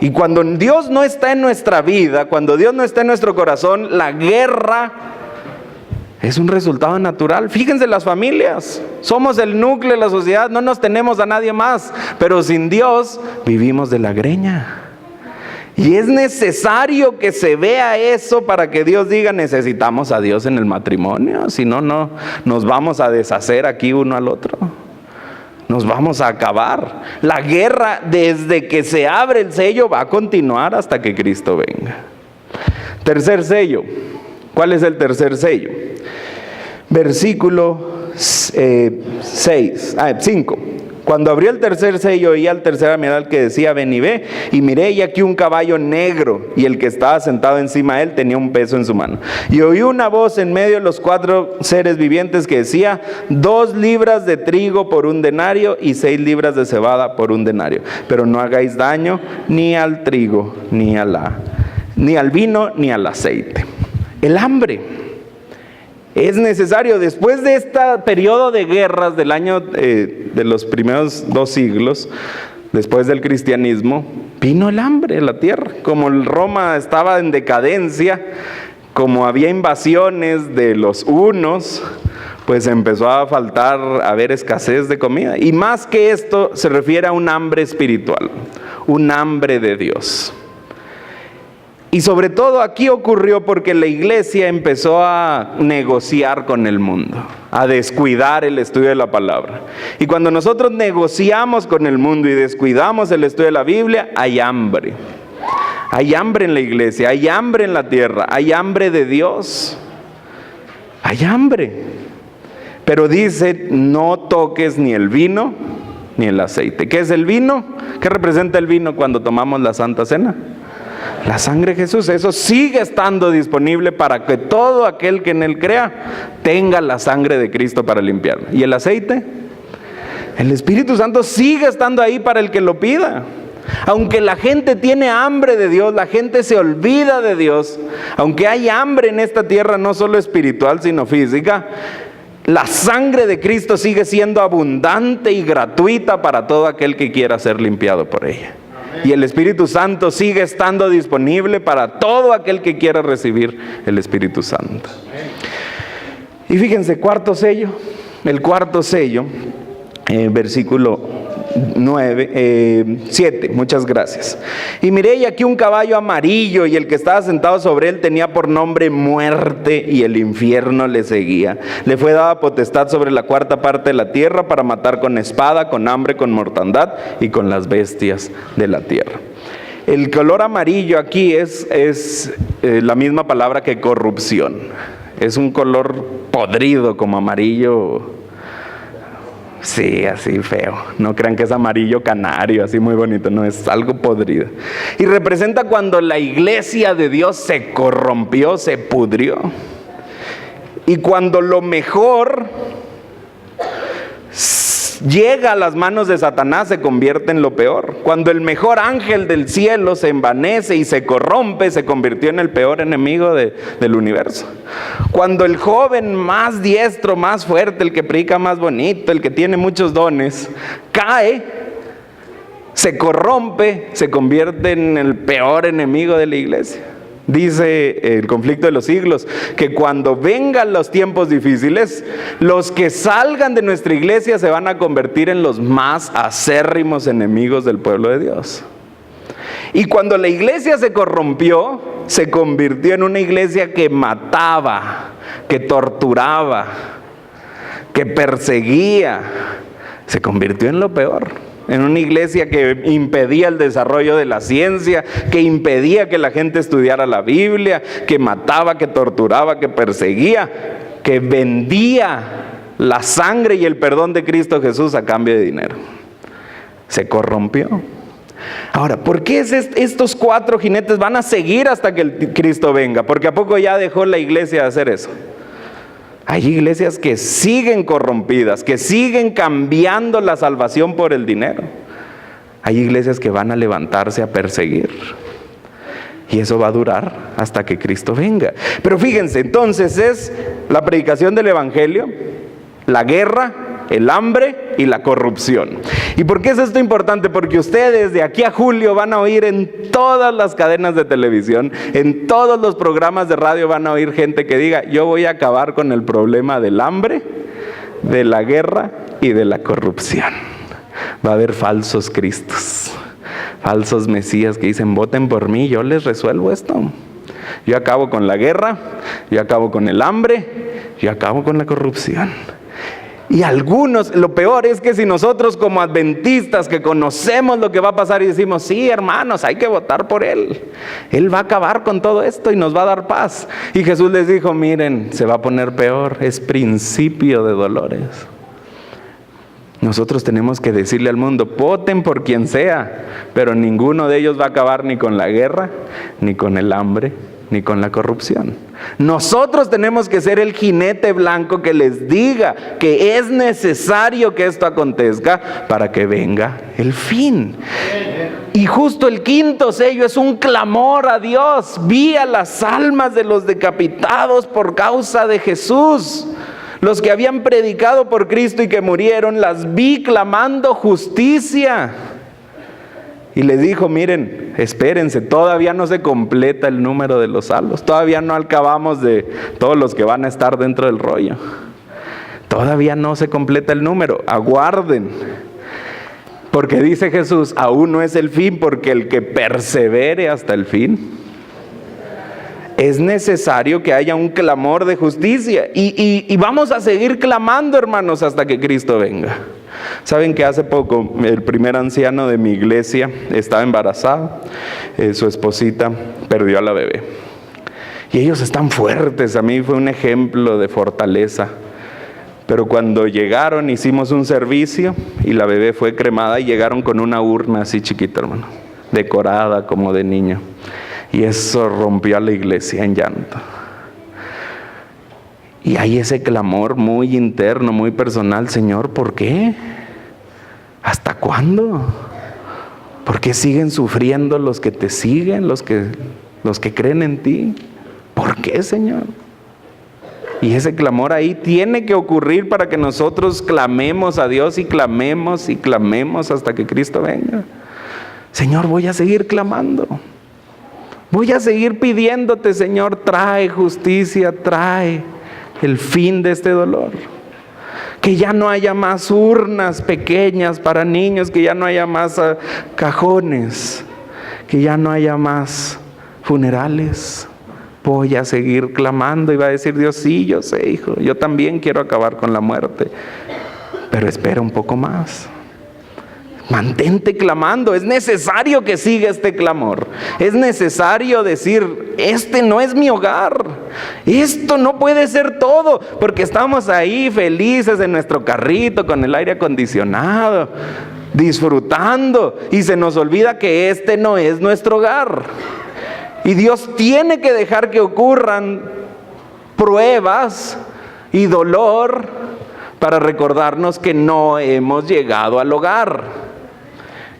Y cuando Dios no está en nuestra vida, cuando Dios no está en nuestro corazón, la guerra es un resultado natural. Fíjense las familias, somos el núcleo de la sociedad, no nos tenemos a nadie más, pero sin Dios vivimos de la greña. Y es necesario que se vea eso para que Dios diga: necesitamos a Dios en el matrimonio, si no, no nos vamos a deshacer aquí uno al otro, nos vamos a acabar. La guerra, desde que se abre el sello, va a continuar hasta que Cristo venga. Tercer sello. ¿Cuál es el tercer sello? Versículo 5. Cuando abrió el tercer sello, oí al tercer amiral que decía: ven y ve. Y miré, y aquí un caballo negro, y el que estaba sentado encima de él tenía un peso en su mano. Y oí una voz en medio de los 4 seres vivientes que decía: 2 libras de trigo por 1 denario, y 6 libras de cebada por 1 denario. Pero no hagáis daño ni al trigo, ni al vino, ni al aceite. El hambre es necesario. Después de este periodo de guerras del año de los primeros 2 siglos, después del cristianismo, vino el hambre en la tierra. Como Roma estaba en decadencia, como había invasiones de los hunos, pues empezó a haber escasez de comida. Y más que esto, se refiere a un hambre espiritual, un hambre de Dios. Y sobre todo aquí ocurrió porque la iglesia empezó a negociar con el mundo, a descuidar el estudio de la palabra. Y cuando nosotros negociamos con el mundo y descuidamos el estudio de la Biblia, hay hambre. Hay hambre en la iglesia, hay hambre en la tierra, hay hambre de Dios. Hay hambre. Pero dice: no toques ni el vino ni el aceite. ¿Qué es el vino? ¿Qué representa el vino cuando tomamos la Santa Cena? La sangre de Jesús. Eso sigue estando disponible para que todo aquel que en él crea tenga la sangre de Cristo para limpiarlo. ¿Y el aceite? El Espíritu Santo sigue estando ahí para el que lo pida. Aunque la gente tiene hambre de Dios, la gente se olvida de Dios, aunque hay hambre en esta tierra, no solo espiritual sino física, la sangre de Cristo sigue siendo abundante y gratuita para todo aquel que quiera ser limpiado por ella. Y el Espíritu Santo sigue estando disponible para todo aquel que quiera recibir el Espíritu Santo. Y fíjense, el cuarto sello, versículo 7, muchas gracias. Y miré, y aquí un caballo amarillo, y el que estaba sentado sobre él tenía por nombre Muerte, y el infierno le seguía. Le fue dada potestad sobre la 4ª parte de la tierra para matar con espada, con hambre, con mortandad y con las bestias de la tierra. El color amarillo aquí es la misma palabra que corrupción. Es un color podrido, como amarillo. Sí, así feo. No crean que es amarillo canario, así muy bonito. No, es algo podrido. Y representa cuando la iglesia de Dios se corrompió, se pudrió. Y cuando lo mejor llega a las manos de Satanás, se convierte en lo peor. Cuando el mejor ángel del cielo se envanece y se corrompe, se convirtió en el peor enemigo del universo. Cuando el joven más diestro, más fuerte, el que predica más bonito, el que tiene muchos dones, cae, se corrompe, se convierte en el peor enemigo de la iglesia. Dice el Conflicto de los Siglos que cuando vengan los tiempos difíciles, los que salgan de nuestra iglesia se van a convertir en los más acérrimos enemigos del pueblo de Dios. Y cuando la iglesia se corrompió, se convirtió en una iglesia que mataba, que torturaba, que perseguía. Se convirtió en lo peor. En una iglesia que impedía el desarrollo de la ciencia, que impedía que la gente estudiara la Biblia, que mataba, que torturaba, que perseguía, que vendía la sangre y el perdón de Cristo Jesús a cambio de dinero. Se corrompió. Ahora, ¿por qué estos 4 jinetes van a seguir hasta que el Cristo venga? Porque ¿a poco ya dejó la iglesia de hacer eso? Hay iglesias que siguen corrompidas, que siguen cambiando la salvación por el dinero. Hay iglesias que van a levantarse a perseguir. Y eso va a durar hasta que Cristo venga. Pero fíjense, entonces es la predicación del evangelio, la guerra, el hambre y la corrupción. ¿Y por qué es esto importante? Porque ustedes de aquí a julio van a oír en todas las cadenas de televisión, en todos los programas de radio van a oír gente que diga: yo voy a acabar con el problema del hambre, de la guerra y de la corrupción. Va a haber falsos cristos, falsos mesías que dicen: voten por mí, yo les resuelvo esto. Yo acabo con la guerra, yo acabo con el hambre, yo acabo con la corrupción. Y algunos, lo peor es que si nosotros como adventistas que conocemos lo que va a pasar y decimos: sí, hermanos, hay que votar por él va a acabar con todo esto y nos va a dar paz. Y Jesús les dijo: miren, se va a poner peor, es principio de dolores. Nosotros tenemos que decirle al mundo, voten por quien sea, pero ninguno de ellos va a acabar ni con la guerra, ni con el hambre, ni con la corrupción. Nosotros tenemos que ser el jinete blanco que les diga que es necesario que esto acontezca para que venga el fin. Y justo el quinto sello es un clamor a Dios. Vi a las almas de los decapitados por causa de Jesús. Los que habían predicado por Cristo y que murieron, las vi clamando justicia. Y les dijo, miren, espérense, todavía no se completa el número de los salvos. Todavía no acabamos de todos los que van a estar dentro del rollo. Todavía no se completa el número, aguarden. Porque dice Jesús, aún no es el fin, porque el que persevere hasta el fin. Es necesario que haya un clamor de justicia. Y vamos a seguir clamando, hermanos, hasta que Cristo venga. Saben que hace poco el primer anciano de mi iglesia estaba embarazada. Su esposita perdió a la bebé. Y ellos están fuertes. A mí fue un ejemplo de fortaleza. Pero cuando llegaron, hicimos un servicio y la bebé fue cremada y llegaron con una urna así chiquita, hermano, decorada como de niño. Y eso rompió a la iglesia en llanto. Y hay ese clamor muy interno, muy personal. Señor, ¿por qué? ¿Hasta cuándo? ¿Por qué siguen sufriendo los que te siguen, los que creen en ti? ¿Por qué, Señor? Y ese clamor ahí tiene que ocurrir para que nosotros clamemos a Dios y clamemos hasta que Cristo venga. Señor, voy a seguir clamando. Voy a seguir pidiéndote, Señor, trae justicia, trae el fin de este dolor. Que ya no haya más urnas pequeñas para niños, que ya no haya más cajones, que ya no haya más funerales. Voy a seguir clamando y va a decir Dios, sí, yo sé, hijo, yo también quiero acabar con la muerte, pero espera un poco más. Mantente clamando, es necesario que siga este clamor. Es necesario decir, este no es mi hogar. Esto no puede ser todo, porque estamos ahí felices en nuestro carrito con el aire acondicionado, disfrutando, y se nos olvida que este no es nuestro hogar. Y Dios tiene que dejar que ocurran pruebas y dolor para recordarnos que no hemos llegado al hogar.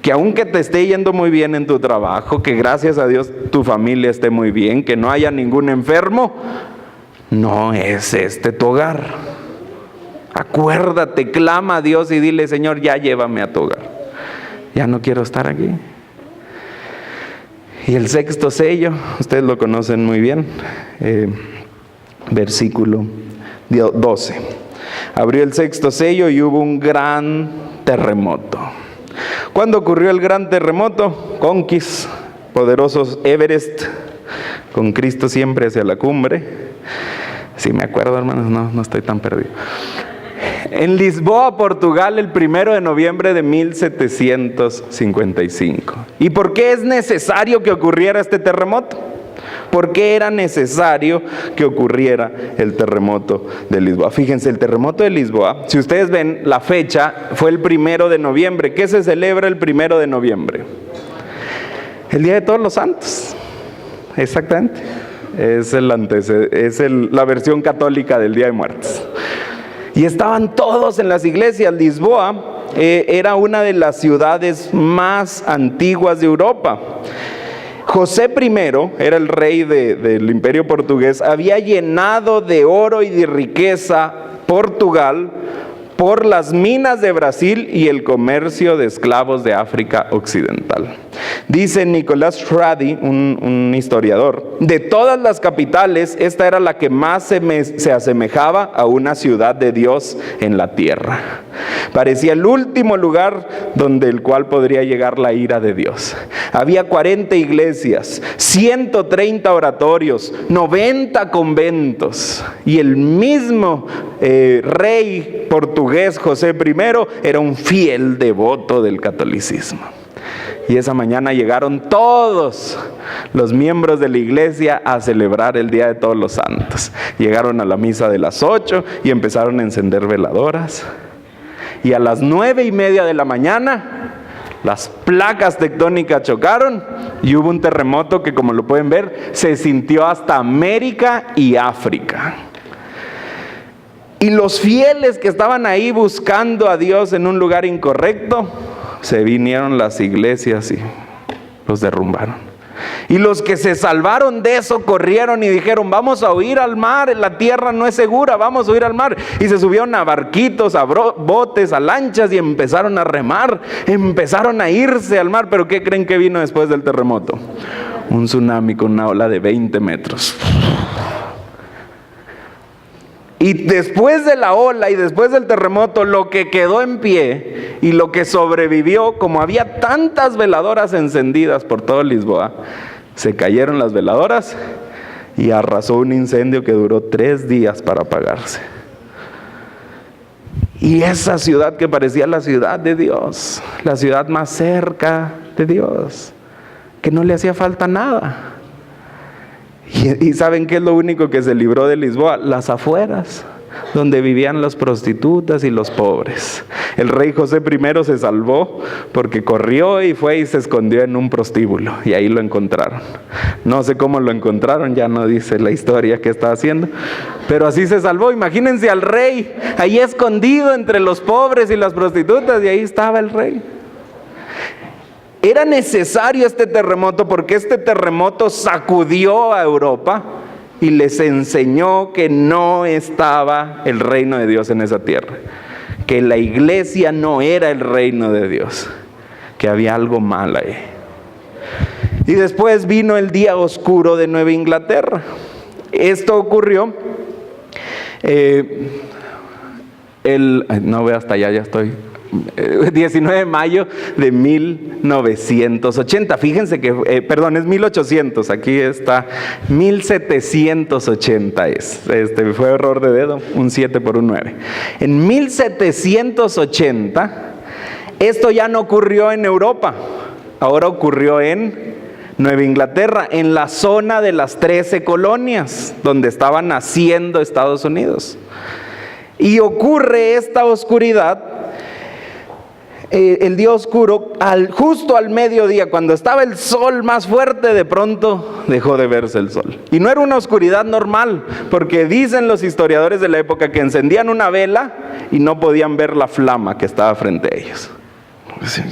Que aunque te esté yendo muy bien en tu trabajo, que gracias a Dios tu familia esté muy bien, que no haya ningún enfermo, no es este tu hogar. Acuérdate, clama a Dios y dile, Señor, ya llévame a tu hogar. Ya no quiero estar aquí. Y el sexto sello, ustedes lo conocen muy bien, versículo 12. Abrió el sexto sello y hubo un gran terremoto. ¿Cuándo ocurrió el gran terremoto? Conquist, poderosos Everest, con Cristo siempre hacia la cumbre. Si me acuerdo, hermanos, no estoy tan perdido. En Lisboa, Portugal, el 1 de noviembre de 1755. ¿Y por qué es necesario que ocurriera este terremoto? ¿Por qué era necesario que ocurriera el terremoto de Lisboa? Fíjense, el terremoto de Lisboa, si ustedes ven la fecha, fue el 1 de noviembre. ¿Qué se celebra el 1 de noviembre? El Día de Todos los Santos. Exactamente. Es la versión católica del Día de Muertos. Y estaban todos en las iglesias. Lisboa era una de las ciudades más antiguas de Europa. José I, era el rey del imperio portugués, había llenado de oro y de riqueza Portugal por las minas de Brasil y el comercio de esclavos de África Occidental. Dice Nicolás Schrady, un historiador, de todas las capitales, esta era la que más se asemejaba a una ciudad de Dios en la tierra. Parecía el último lugar donde el cual podría llegar la ira de Dios. Había 40 iglesias, 130 oratorios, 90 conventos, y el mismo rey portugués José I era un fiel devoto del catolicismo. Y esa mañana llegaron todos los miembros de la iglesia a celebrar el Día de Todos los Santos. Llegaron a la misa de las 8 y empezaron a encender veladoras. Y a las 9:30 de la mañana, las placas tectónicas chocaron y hubo un terremoto que, como lo pueden ver, se sintió hasta América y África. Y los fieles que estaban ahí buscando a Dios en un lugar incorrecto, se vinieron las iglesias y los derrumbaron. Y los que se salvaron de eso corrieron y dijeron: vamos a huir al mar, la tierra no es segura, vamos a huir al mar. Y se subieron a barquitos, a botes, a lanchas y empezaron a remar, empezaron a irse al mar. Pero ¿qué creen que vino después del terremoto? Un tsunami con una ola de 20 metros. Y después de la ola y después del terremoto, lo que quedó en pie y lo que sobrevivió, como había tantas veladoras encendidas por todo Lisboa, se cayeron las veladoras y arrasó un incendio que duró 3 días para apagarse. Y esa ciudad que parecía la ciudad de Dios, la ciudad más cerca de Dios, que no le hacía falta nada. ¿Y saben qué es lo único que se libró de Lisboa? Las afueras, donde vivían las prostitutas y los pobres. El rey José I se salvó porque corrió y fue y se escondió en un prostíbulo, y ahí lo encontraron. No sé cómo lo encontraron, ya no dice la historia qué estaba haciendo, pero así se salvó. Imagínense al rey ahí escondido entre los pobres y las prostitutas, y ahí estaba el rey. Era necesario este terremoto porque este terremoto sacudió a Europa y les enseñó que no estaba el reino de Dios en esa tierra, que la iglesia no era el reino de Dios, que había algo mal ahí. Y después vino el día oscuro de Nueva Inglaterra. Esto ocurrió no voy hasta allá, ya estoy. 19 de mayo de 1980. Fíjense que, perdón, es 1800, aquí está 1780 es. Fue error de dedo, un 7 por un 9. En 1780, esto ya no ocurrió en Europa, ahora ocurrió en Nueva Inglaterra, en la zona de las 13 colonias, donde estaba naciendo Estados Unidos. Y ocurre esta oscuridad, el día oscuro, justo al mediodía, cuando estaba el sol más fuerte, de pronto dejó de verse el sol. Y no era una oscuridad normal, porque dicen los historiadores de la época que encendían una vela y no podían ver la flama que estaba frente a ellos.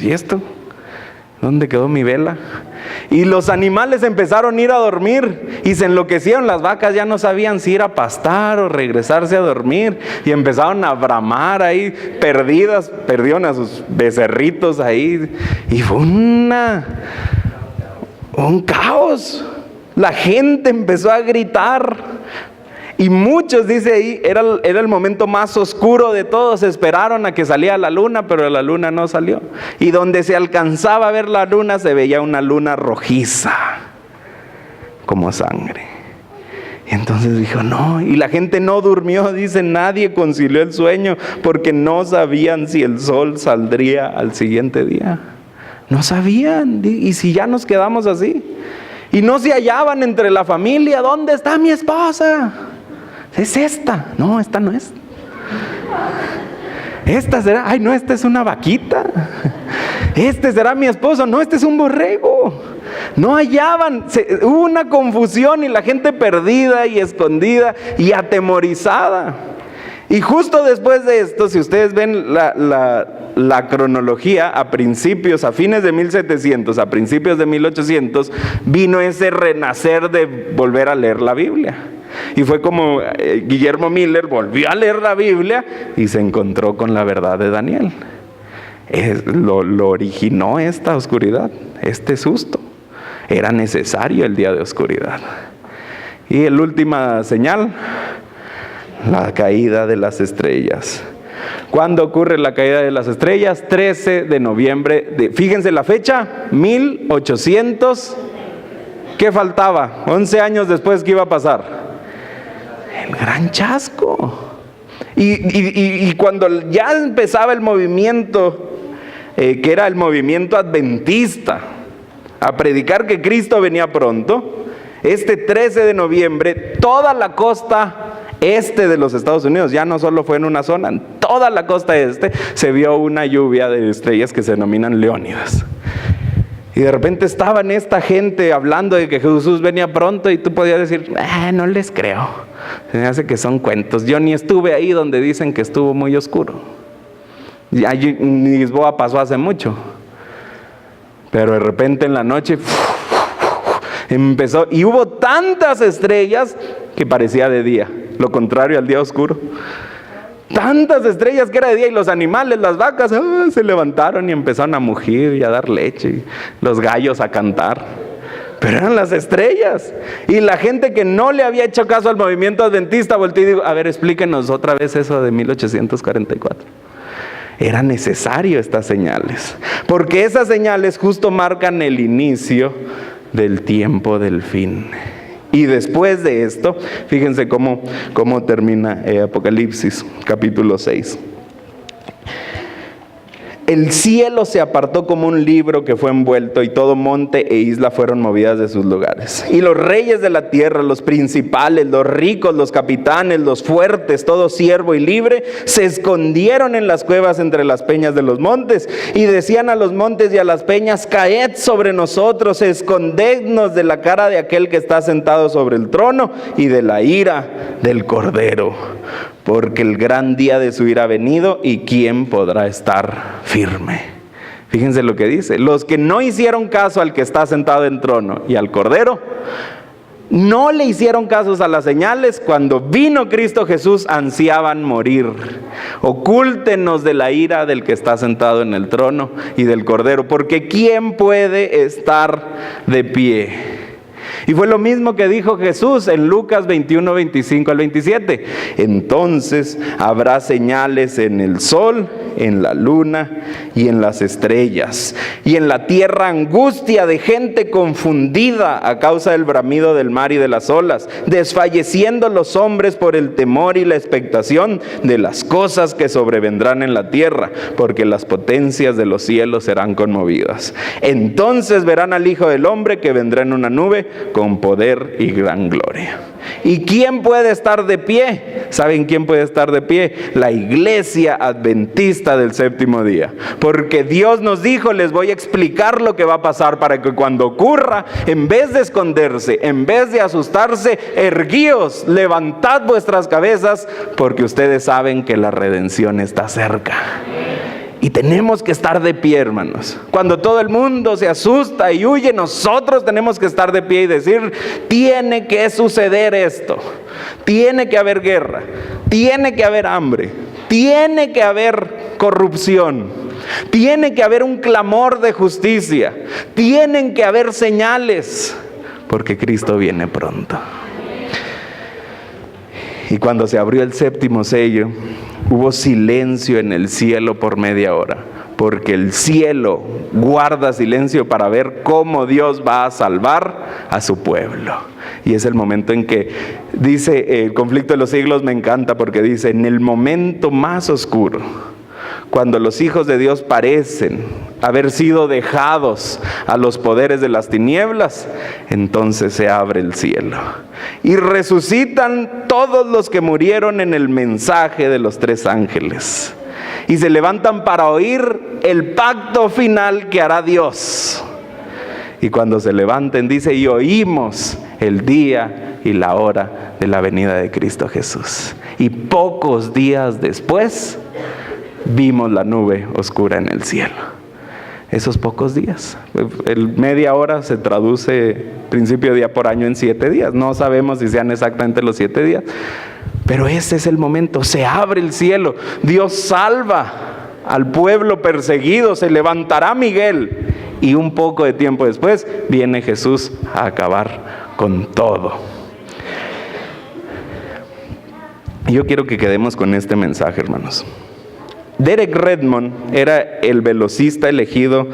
¿Y esto? ¿Dónde quedó mi vela? Y los animales empezaron a ir a dormir y se enloquecieron. Las vacas ya no sabían si ir a pastar o regresarse a dormir, y empezaron a bramar ahí, perdidas, perdieron a sus becerritos ahí, y fue un caos. La gente empezó a gritar. Y muchos, dice ahí, era el momento más oscuro de todos. Esperaron a que saliera la luna, pero la luna no salió. Y donde se alcanzaba a ver la luna, se veía una luna rojiza, como sangre. Y entonces dijo, no, y la gente no durmió, dice, nadie concilió el sueño, porque no sabían si el sol saldría al siguiente día. No sabían, y si ya nos quedamos así. Y no se hallaban entre la familia, ¿dónde está mi esposa? Es esta. No, esta no es. Esta será. Ay, no, esta es una vaquita. Este será mi esposo. No, este es un borrego. No hallaban. Hubo una confusión y la gente perdida y escondida y atemorizada. Y justo después de esto, si ustedes ven la cronología, a fines de 1700, a principios de 1800, vino ese renacer de volver a leer la Biblia. Y fue como Guillermo Miller volvió a leer la Biblia y se encontró con la verdad de Daniel. Lo originó esta oscuridad, este susto. Era necesario el día de oscuridad. Y la última señal, la caída de las estrellas. ¿Cuándo ocurre la caída de las estrellas? 13 de noviembre. Fíjense la fecha, 1800. ¿Qué faltaba? 11 años después, ¿qué iba a pasar? El gran chasco. Y cuando ya empezaba el movimiento, que era el movimiento adventista, a predicar que Cristo venía pronto, este 13 de noviembre, toda la costa este de los Estados Unidos, ya no solo fue en una zona, en toda toda la costa este se vio una lluvia de estrellas que se denominan Leónidas. Y de repente estaban esta gente hablando de que Jesús venía pronto y tú podías decir, no les creo, se me hace que son cuentos. Yo ni estuve ahí donde dicen que estuvo muy oscuro. Allí en Lisboa pasó hace mucho. Pero de repente en la noche empezó y hubo tantas estrellas que parecía de día, lo contrario al día oscuro. Tantas estrellas que era de día y los animales, las vacas, se levantaron y empezaron a mugir y a dar leche, y los gallos a cantar. Pero eran las estrellas. Y la gente que no le había hecho caso al movimiento adventista volteó y dijo, a ver, explíquenos otra vez eso de 1844. Era necesario estas señales, porque esas señales justo marcan el inicio del tiempo del fin. Y después de esto, fíjense cómo termina Apocalipsis, capítulo 6. El cielo se apartó como un libro que fue envuelto, y todo monte e isla fueron movidas de sus lugares. Y los reyes de la tierra, los principales, los ricos, los capitanes, los fuertes, todo siervo y libre, se escondieron en las cuevas entre las peñas de los montes, y decían a los montes y a las peñas, caed sobre nosotros, escondednos de la cara de aquel que está sentado sobre el trono y de la ira del Cordero, porque el gran día de su ira ha venido, y ¿quién podrá estar firme? Fíjense lo que dice: los que no hicieron caso al que está sentado en trono y al Cordero, no le hicieron casos a las señales, cuando vino Cristo Jesús ansiaban morir. Ocúltenos de la ira del que está sentado en el trono y del Cordero, porque ¿quién puede estar de pie? Y fue lo mismo que dijo Jesús en Lucas 21, 25 al 27. Entonces habrá señales en el sol, en la luna y en las estrellas, y en la tierra angustia de gente confundida a causa del bramido del mar y de las olas, desfalleciendo los hombres por el temor y la expectación de las cosas que sobrevendrán en la tierra, porque las potencias de los cielos serán conmovidas. Entonces verán al Hijo del Hombre que vendrá en una nube con poder y gran gloria. ¿Y quién puede estar de pie? ¿Saben quién puede estar de pie? La iglesia adventista del séptimo día. Porque Dios nos dijo, les voy a explicar lo que va a pasar, para que cuando ocurra, en vez de esconderse, en vez de asustarse, erguíos, levantad vuestras cabezas, porque ustedes saben que la redención está cerca. Y tenemos que estar de pie, hermanos. Cuando todo el mundo se asusta y huye, nosotros tenemos que estar de pie y decir, tiene que suceder esto. Tiene que haber guerra, tiene que haber hambre, tiene que haber corrupción, tiene que haber un clamor de justicia, tienen que haber señales, porque Cristo viene pronto. Y cuando se abrió el séptimo sello, hubo silencio en el cielo por media hora, porque el cielo guarda silencio para ver cómo Dios va a salvar a su pueblo. Y es el momento en que dice, el conflicto de los siglos me encanta, porque dice, en el momento más oscuro, cuando los hijos de Dios parecen haber sido dejados a los poderes de las tinieblas, entonces se abre el cielo y resucitan todos los que murieron en el mensaje de los tres ángeles, y se levantan para oír el pacto final que hará Dios. Y cuando se levanten, dice, y oímos el día y la hora de la venida de Cristo Jesús. Y pocos días después vimos la nube oscura en el cielo. Esos pocos días, el media hora se traduce principio de día por año en 7 días. No sabemos si sean exactamente los 7 días, pero ese es el momento. Se abre el cielo, Dios salva al pueblo perseguido, se levantará Miguel, y un poco de tiempo después viene Jesús a acabar con todo. Yo quiero que quedemos con este mensaje, hermanos. Derek Redmond era el velocista elegido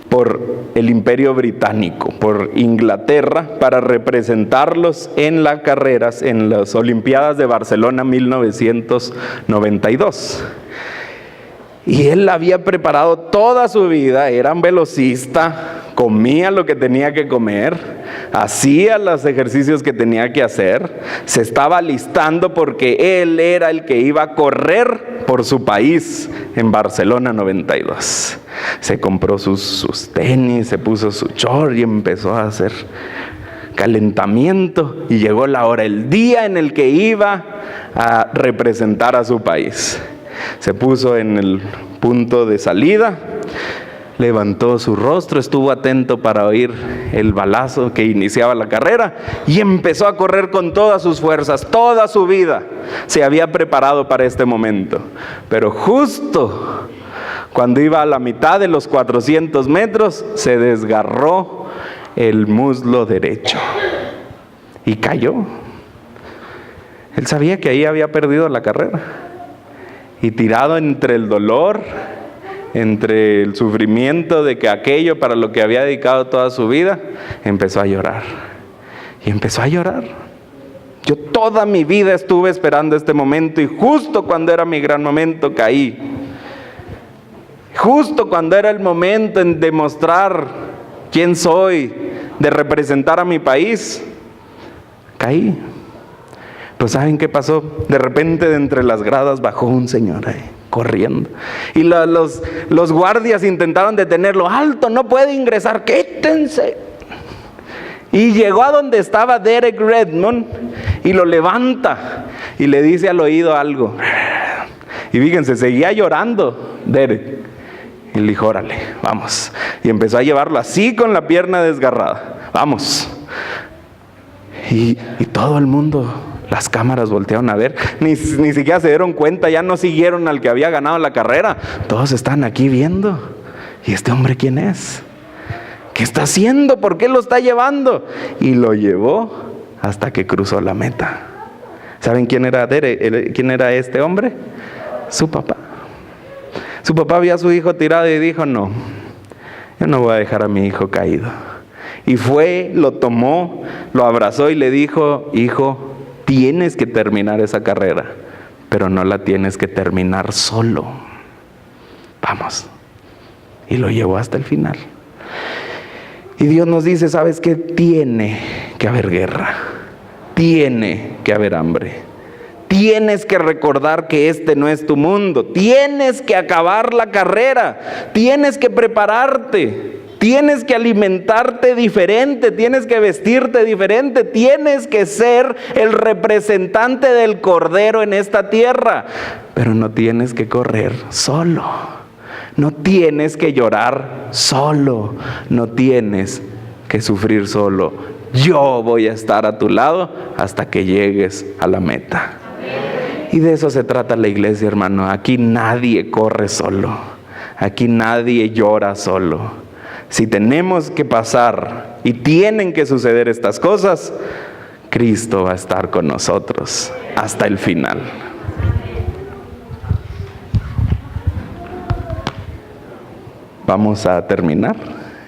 por el Imperio Británico, por Inglaterra, para representarlos en las carreras en las Olimpiadas de Barcelona 1992. Y él había preparado toda su vida, era un velocista comía lo que tenía que comer, hacía los ejercicios que tenía que hacer, se estaba alistando porque él era el que iba a correr por su país en Barcelona 92. Se compró sus tenis, se puso su short y empezó a hacer calentamiento, y llegó la hora, el día en el que iba a representar a su país. Se puso en el punto de salida, levantó su rostro, estuvo atento para oír el balazo que iniciaba la carrera y empezó a correr con todas sus fuerzas. Toda su vida se había preparado para este momento, pero justo cuando iba a la mitad de los 400 metros se desgarró el muslo derecho y cayó. Él sabía que ahí había perdido la carrera, y tirado entre el dolor, entre el sufrimiento de que aquello para lo que había dedicado toda su vida, empezó a llorar. Y empezó a llorar. Yo toda mi vida estuve esperando este momento, y justo cuando era mi gran momento caí. Justo cuando era el momento en demostrar quién soy, de representar a mi país, caí. Pues ¿saben qué pasó? De repente de entre las gradas bajó un señor ahí, corriendo. Y los guardias intentaron detenerlo. ¡Alto! No puede ingresar, quítense. Y llegó a donde estaba Derek Redmond y lo levanta y le dice al oído algo. Y fíjense, seguía llorando Derek. Y le dijo, órale, vamos. Y empezó a llevarlo así con la pierna desgarrada. Vamos. Y todo el mundo, las cámaras voltearon a ver. Ni siquiera se dieron cuenta, ya no siguieron al que había ganado la carrera. Todos están aquí viendo. ¿Y este hombre quién es? ¿Qué está haciendo? ¿Por qué lo está llevando? Y lo llevó hasta que cruzó la meta. ¿Saben quién era este hombre? Su papá. Su papá vio a su hijo tirado y dijo, no, yo no voy a dejar a mi hijo caído. Y fue, lo tomó, lo abrazó y le dijo, hijo, tienes que terminar esa carrera, pero no la tienes que terminar solo. Vamos. Y lo llevó hasta el final. Y Dios nos dice, ¿sabes qué? Tiene que haber guerra, tiene que haber hambre. Tienes que recordar que este no es tu mundo. Tienes que acabar la carrera. Tienes que prepararte. Tienes que alimentarte diferente. Tienes que vestirte diferente. Tienes que ser el representante del Cordero en esta tierra. Pero no tienes que correr solo. No tienes que llorar solo. No tienes que sufrir solo. Yo voy a estar a tu lado hasta que llegues a la meta. Y de eso se trata la iglesia, hermano. Aquí nadie corre solo. Aquí nadie llora solo. Si tenemos que pasar y tienen que suceder estas cosas, Cristo va a estar con nosotros hasta el final. Vamos a terminar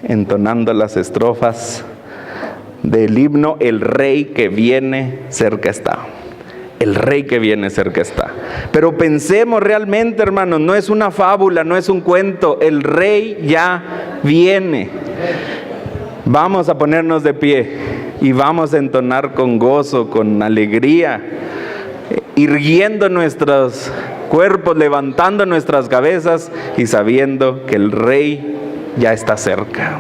entonando las estrofas del himno El Rey que viene cerca está. El Rey que viene cerca está. Pero pensemos realmente, hermanos, no es una fábula, no es un cuento. El Rey ya viene. Vamos a ponernos de pie y vamos a entonar con gozo, con alegría, irguiendo nuestros cuerpos, levantando nuestras cabezas y sabiendo que el Rey ya está cerca.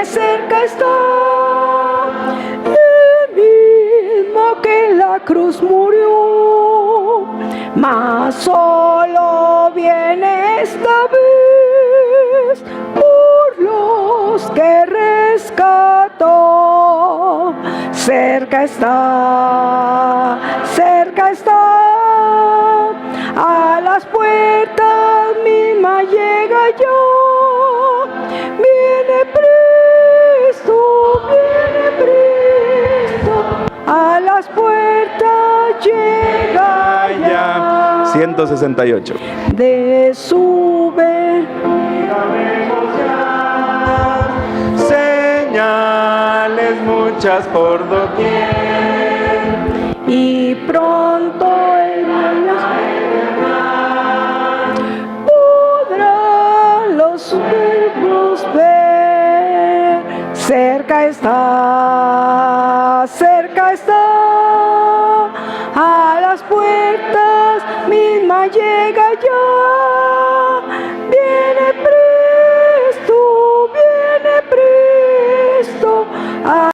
Cerca está el mismo que en la cruz murió, mas solo viene esta vez por los que rescató. Cerca está, a las puertas mismas llega yo, viene presto, a las puertas llega ya. 168. De su venida Señal muchas por doquier. Y pronto el podrán los siervos ver. Cerca está, a las puertas misma llega ya.